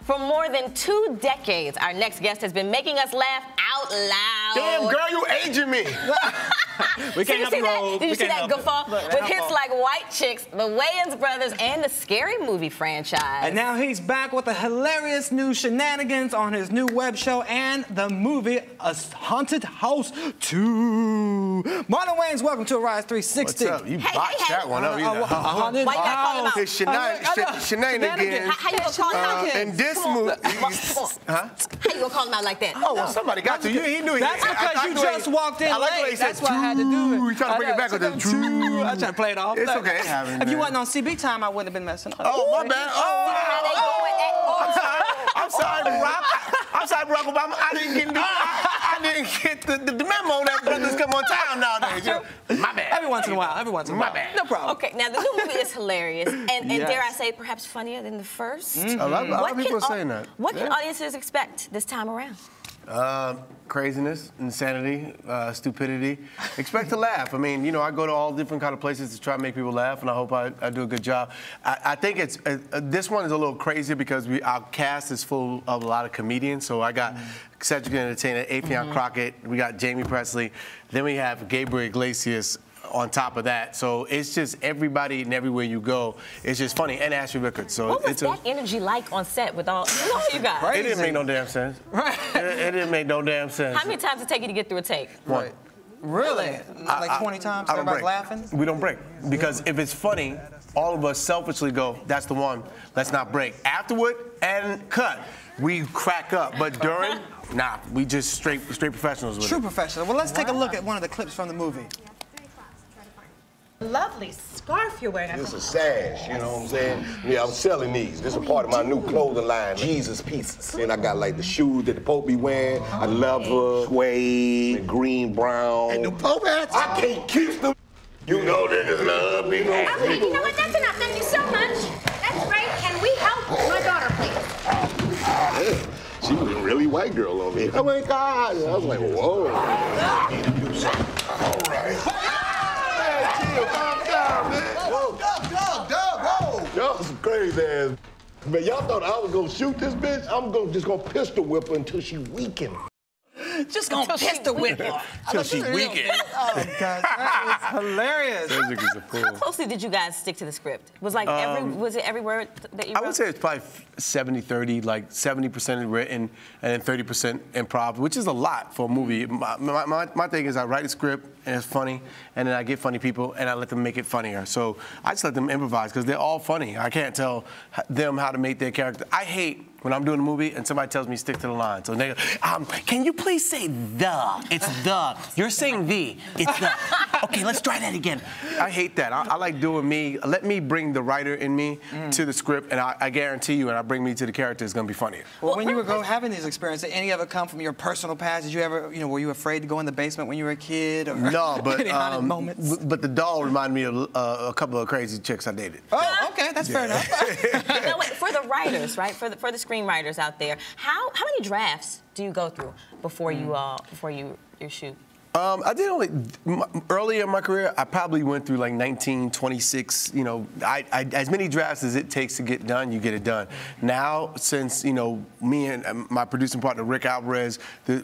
For more than 2 decades, our next guest has been making us laugh out loud. Damn, girl, you aging me. We can't help it. Did you see that guffaw? With hits like White Chicks, the Wayans brothers, and the Scary Movie franchise. And now he's back with the hilarious new shenanigans on his new web show and the movie A Haunted House 2. Marlon Wayans, welcome to Arise 360. What's up? You botched that one up. Why you gotta call him out? It's shenanigans. How you gonna call him out? In this movie, How you gonna call him out like that? Oh, well, somebody got to. He knew. That's because you just walked in late. That's why I had to do it. You trying to bring it back with the true. I tried to play it off. It's okay. It happens. If you wasn't on CB time, I wouldn't have been messing up. Oh, my bad. I'm sorry, Barack. I'm sorry, Barack Obama. I didn't get the memo that brothers come on town nowadays. My bad. Every once in a while. My bad. No problem. Okay, now the new movie is hilarious, and dare I say, perhaps funnier than the first. A lot of people are saying that. What can audiences expect this time around? Craziness, insanity, stupidity. Expect to laugh. I mean, you know, I go to all different kind of places to try to make people laugh, and I hope I do a good job. I think it's this one is a little crazy because our cast is full of a lot of comedians. So I got Cedric the Entertainer, Afion Crockett, we got Jamie Presley, then we have Gabriel Iglesias on top of that. So it's just everybody and everywhere you go, it's just funny. And Ashley Rickard. So what was that energy like on set with all you guys? It didn't make no damn sense. Right. It didn't make no damn sense. How many times did it take you to get through a take? Right. Really? Like 20 times? Everybody's laughing? We don't break. Because if it's funny, all of us selfishly go, that's the one, let's not break. Afterward and cut, we crack up. But during, nah, we just straight professionals with it. True professional. Well, let's take a look at one of the clips from the movie. Lovely scarf you're wearing. This is sash, you know what I'm saying? Yeah, I'm selling these. This is part of my new clothing line, Jesus Pieces. And I got like the shoes that the Pope be wearing, a leather, suede, green, brown. And the Pope hats, I can't keep them. You know niggas love me, Okay, you know what? That's enough. Thank you so much. That's great. Can we help my daughter, please? She was a really white girl on me. Oh my God. I was like, whoa. All right. Calm down, man. Whoa. Y'all some crazy ass. Man, y'all thought I was gonna shoot this bitch? I'm just gonna pistol whip her until she weaken. Just gonna pistol whip her. Till she weakened. Oh, gosh, that is hilarious. How closely did you guys stick to the script? Was like was it every word that you wrote? I would say it's probably 70-30, like 70% written and then 30% improv, which is a lot for a movie. My thing is I write a script and it's funny, and then I get funny people and I let them make it funnier. So I just let them improvise because they're all funny. I can't tell them how to make their character. I hate when I'm doing a movie and somebody tells me stick to the line. So they go, can you please say the? It's the. You're saying the. It's the. Okay, let's try that again. I hate that. I like doing me. Let me bring the writer in me to the script, and I guarantee you, and I bring me to the character, it's gonna be funnier. Well, when you were having these experiences, did any of it come from your personal past? Did you ever, were you afraid to go in the basement when you were a kid? Or no, but any haunted moments? But the doll reminded me of a couple of crazy chicks I dated. Oh, okay, that's fair enough. Now, wait, for the writers, right? For the screenwriters out there, how many drafts do you go through before you shoot? I did earlier in my career, I probably went through like 19, 26, as many drafts as it takes to get done, you get it done. Now, since, me and my producing partner, Rick Alvarez,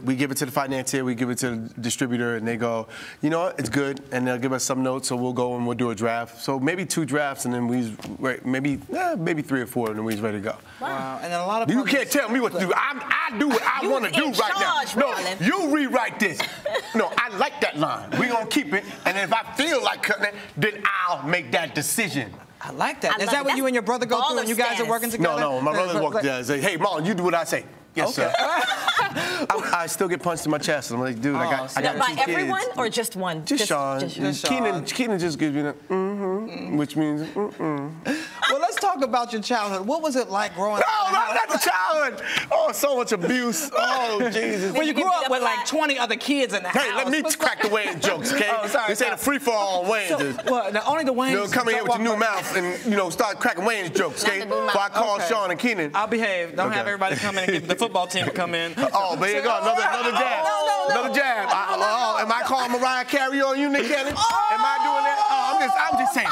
we give it to the financier, we give it to the distributor, and they go, you know what, it's good, and they'll give us some notes, so we'll go and we'll do a draft. So maybe 2 drafts, and then maybe 3 or 4, and then we're ready to go. Wow. And then a lot of you can't tell me what to do. I do what I want to do right now. Marlon. No, you rewrite this. No, I like that line. We're going to keep it, and if I feel like cutting it, then I'll make that decision. I like that. Is that what you and your brother go through when you guys are working together? No, my brother walks together and say, hey, Marlon, you do what I say. Yes, sir. I still get punched in my chest. I'm like, dude, I got 2 kids. By everyone or just one? Just Sean. Keenan just gives me the which means Well, let's talk about your childhood. What was it like growing up? No, not the childhood. Oh, so much abuse. Oh, Jesus. Well, you grew up with like 20 other kids in the house. Hey, let me crack the Wayans jokes, okay? Oh, sorry. This ain't a free-for-all on Wayans. Well, now, only the Wayans. Come in here with your new mouth and, start cracking Wayans jokes, okay? Before I call Sean and Keenan. I'll behave. Don't have everybody come in and get the football team to come in. Oh, there you go. Another jab. No. Another jab. Am I calling Mariah Carey on you, Nick Cannon? Am I doing that? I'm just saying.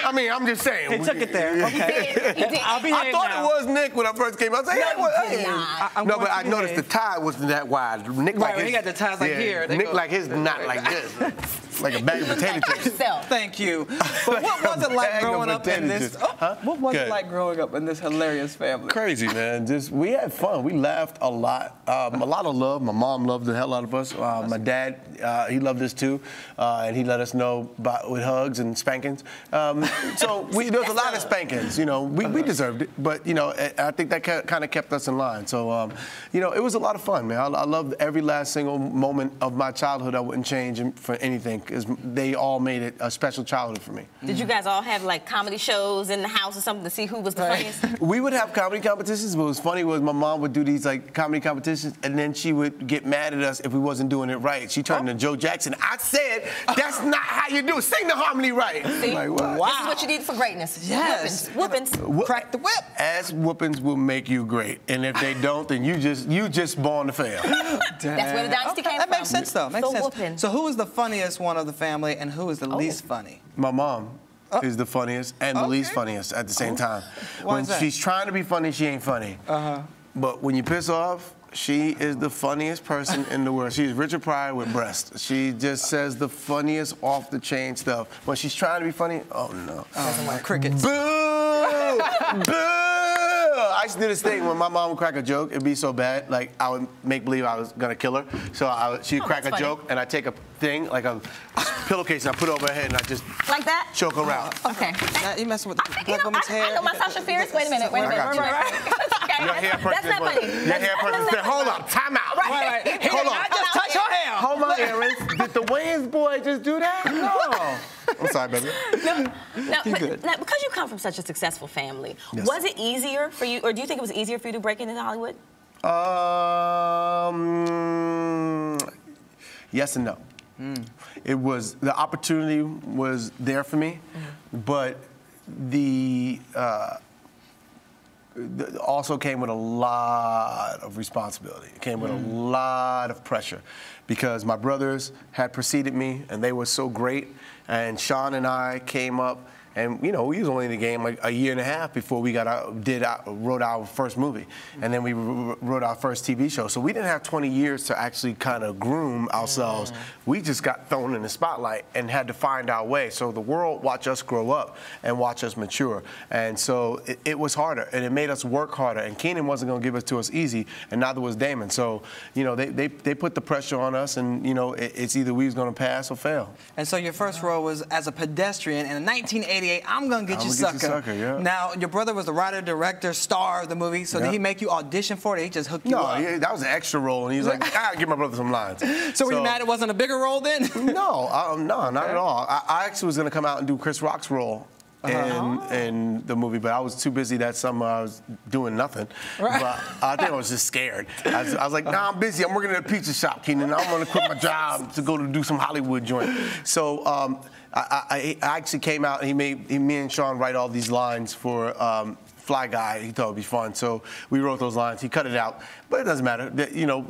I mean, I'm just saying. He took it there. Okay. He did. I'll behave I thought now. it was Nick when I first came. I was like, No, hey, you what? did Hey. not. I'm No, going but to I noticed the behave. tie wasn't that wide. Nick like Right, his, he got the ties like here. They Nick go- like his not like this, like a bag of potato chips. Yourself. Thank you. But what was it like Bag of growing up in potato this? chips. Huh? What was Good. it like growing up in this hilarious family? Crazy, man. Just we had fun. We laughed a lot. A lot of love. My mom loved the hell out of us. My dad, he loved us too, and he let us know with hugs and spankings. So there was a lot of spankings. You know, we deserved it, but you know, I think that kind of kept us in line. So you know, it was a lot of fun, man. I loved every last single moment of my childhood. I wouldn't change for anything because they all made it a special childhood for me. Did you guys all have like comedy shows in the house or something to see who was the funniest? We would have comedy competitions. What was funny was my mom would do these like comedy competitions, and then she would get mad at us if we wasn't doing it right. She turned into Joe Jackson. I said, "That's not how you do it. Sing the harmony right." See? Like, what? Wow. This is what you need for greatness. Yes. Whoopings. Crack the whip. Ass whoopings will make you great, and if they don't, then you just born to fail. That's where the dynasty came That from. makes sense, though. Makes So sense. whooping. So who is the funniest one of the family, and who is the least funny? My mom is the funniest and the least funniest at the same time. Why When is that? she's trying to be funny, she ain't funny. But when you piss off, she is the funniest person in the world. She's Richard Pryor with breasts. She just says the funniest off-the-chain stuff. When she's trying to be funny, oh no. Crickets. Boo! Boo! I used to do this thing when my mom would crack a joke, it'd be so bad, like I would make believe I was gonna kill her. So she'd crack a that's funny. joke, and I'd take a thing, like a pillowcase, and I put it over her head, and I just Like that? choke her out. Okay. Now, you messing with the You black know, woman's hair. I know my Sasha Fierce. Wait a minute. I got you. Okay. Your hair person That's not funny. Your hair person said, hold up, time out. Right. He Hold did on. not just touch your hair. Hold on, Aaron. Did the Wayans boy just do that? No. I'm sorry, baby. Now, because you come from such a successful family, Yes. was it easier for you, or do you think it was easier for you to break into Hollywood? Yes and no. It was, the opportunity was there for me, but also came with a lot of responsibility. It came with a lot of pressure because my brothers had preceded me and they were so great. And Sean and I came up, and you know, we was only in the game like a year and a half before we wrote our first movie, and then we wrote our first TV show. So we didn't have 20 years to actually kind of groom ourselves. We just got thrown in the spotlight and had to find our way. So the world watched us grow up and watch us mature, and so it was harder, and it made us work harder. And Keenan wasn't going to give it to us easy, and neither was Damon. So you know, they put the pressure on us, and you know, it's either we was going to pass or fail. And so your first role was as a pedestrian in 1988. I'm gonna get you, sucker. Yeah. Now your brother was the writer, director, star of the movie. So did he make you audition for it? Or he just hooked you No, up? yeah, that was an extra role, and he was like, "Ah, give my brother some lines." So were you mad it wasn't a bigger role then? No, not at all. I actually was gonna come out and do Chris Rock's role in the movie, but I was too busy that summer. I was doing nothing. Right. But I think I was just scared. I was like, nah, I'm busy. I'm working at a pizza shop, Keenan. I'm gonna quit my job to go to do some Hollywood joint. So I actually came out, and me and Sean write all these lines for Fly Guy. He thought it'd be fun, so we wrote those lines. He cut it out, but it doesn't matter. You know,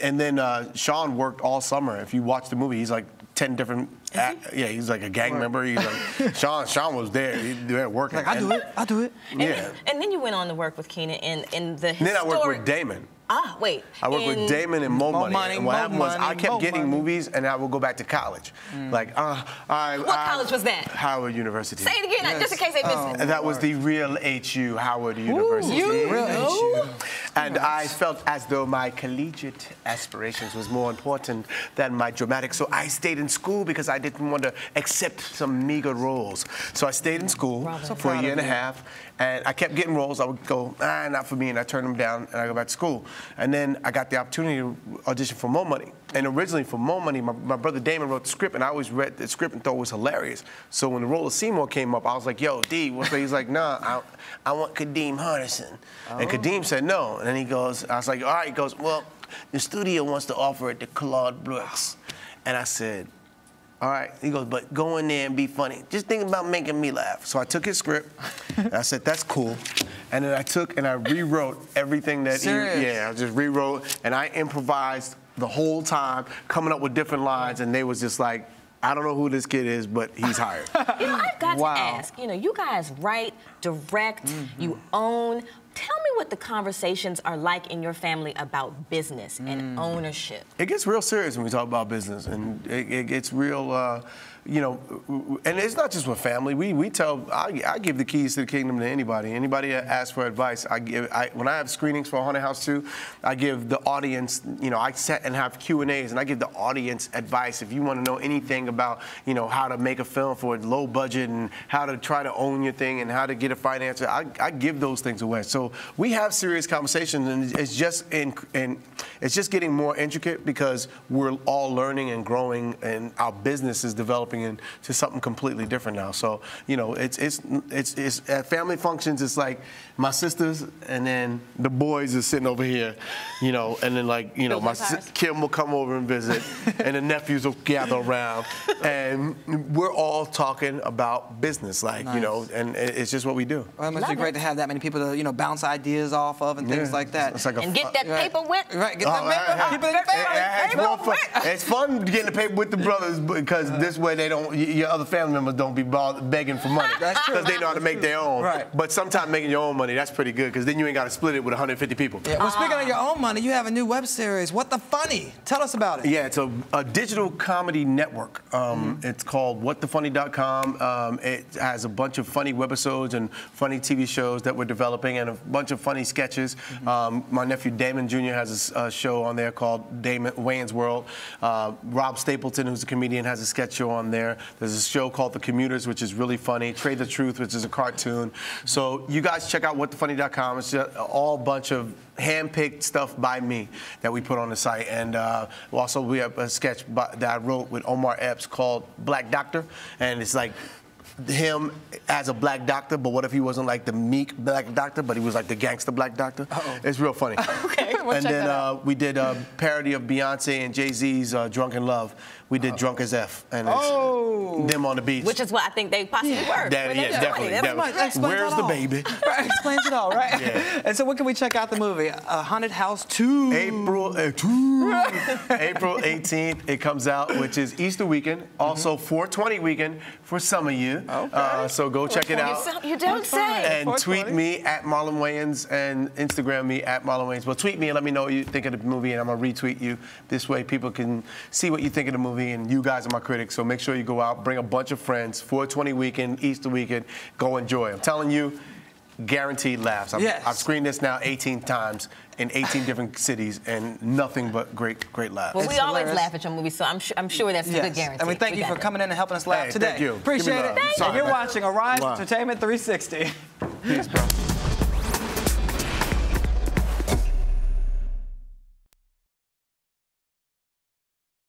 and then Sean worked all summer. If you watch the movie, he's like 10 different. Yeah, he's like a gang member. He's like Sean was there. He there working. Like, I do it. Yeah. And then you went on to work with Keenan in the historic. And then I worked with Damon. Ah, wait. I worked with Damon and Mo Money. And what happened was I kept getting Money. movies, and I would go back to college. Like, What college was that? Howard University. Say it again, just in case they missed it. And that was the real HU, Howard University. And I felt as though my collegiate aspirations was more important than my dramatic. So I stayed in school because I didn't want to accept some meager roles. So I stayed in school for a year and a half. And I kept getting roles. I would go, not for me, and I turned them down, and I go back to school. And then I got the opportunity to audition for Mo Money. And originally for Mo Money, my brother Damon wrote the script, and I always read the script and thought it was hilarious. So when the role of Seymour came up, I was like, yo, D, what's that? He's like, nah, I want Kadeem Hardison. And Kadeem said no. And then he goes, I was like, all right. He goes, well, the studio wants to offer it to Claude Brooks. And I said, all right. He goes, but go in there and be funny. Just think about making me laugh. So I took his script, and I said, that's cool. And then I took and I rewrote everything that I just rewrote, and I improvised the whole time, coming up with different lines, and they was just like, I don't know who this kid is, but he's hired. I've got Wow. to ask, you guys write, direct, you own. Tell me what the conversations are like in your family about business and ownership. It gets real serious when we talk about business, and it gets real, and it's not just with family. We tell, I give the keys to the kingdom to anybody. Anybody that asks for advice, when I have screenings for Haunted House 2, I give the audience, I set and have Q&As, and I give the audience advice. If you want to know anything about, how to make a film for a low budget and how to try to own your thing and how to get a financer, I give those things away. So we have serious conversations, and it's just getting more intricate because we're all learning and growing, and our business is developing into something completely different now. So it's at family functions. It's like my sisters, and then the boys are sitting over here, and then Kim will come over and visit, and the nephews will gather around, and we're all talking about business, and it's just what we do. Well, it must be great to have that many people to bounce ideas off of and things like that. It's like And get that paper wet. Right, get that paper. Keep it in the family. It's fun getting the paper with the brothers because this way your other family members don't be begging for money. That's true. Because they know how to make their own. Right. But sometimes making your own money, that's pretty good because then you ain't got to split it with 150 people. Yeah. Well, speaking of your own money, you have a new web series, What the Funny? Tell us about it. Yeah, it's a digital comedy network. It's called whatthefunny.com. It has a bunch of funny webisodes and funny TV shows that we're developing and a bunch of funny sketches. My nephew Damon Jr. has a show on there called Damon Wayans World. Rob Stapleton, who's a comedian, has a sketch show on there. There's a show called The Commuters, which is really funny. Trade the Truth, which is a cartoon. So you guys check out whatthefunny.com. It's just all bunch of hand-picked stuff by me that we put on the site. And also we have a sketch that I wrote with Omar Epps called Black Doctor. And it's like him as a black doctor, but what if he wasn't like the meek black doctor, but he was like the gangster black doctor? It's real funny. Okay, and then we did a parody of Beyonce and Jay-Z's Drunk in Love. We did Drunk as F, and it's them on the beach. Which is what I think they possibly were. Definitely. Where's the baby? Right, explains it all, right? Yeah. And so when can we check out the movie? Haunted House 2. April 18th, it comes out, which is Easter weekend. Also 420 weekend for some of you. Okay. So go check it out. You don't say. And tweet me at Marlon Wayans and Instagram me at Marlon Wayans. Well, tweet me and let me know what you think of the movie, and I'm going to retweet you. This way people can see what you think of the movie, and you guys are my critics. So make sure you go out, bring a bunch of friends, 420 weekend, Easter weekend, go enjoy. I'm telling you, guaranteed laughs. I've screened this now 18 times in 18 different cities, and nothing but great laughs. Well, we always laugh at your movies, so I'm sure that's a good guarantee. And we thank you for coming in and helping us laugh today. Thank you. Appreciate it. And you're watching Arise Entertainment 360. Peace, bro.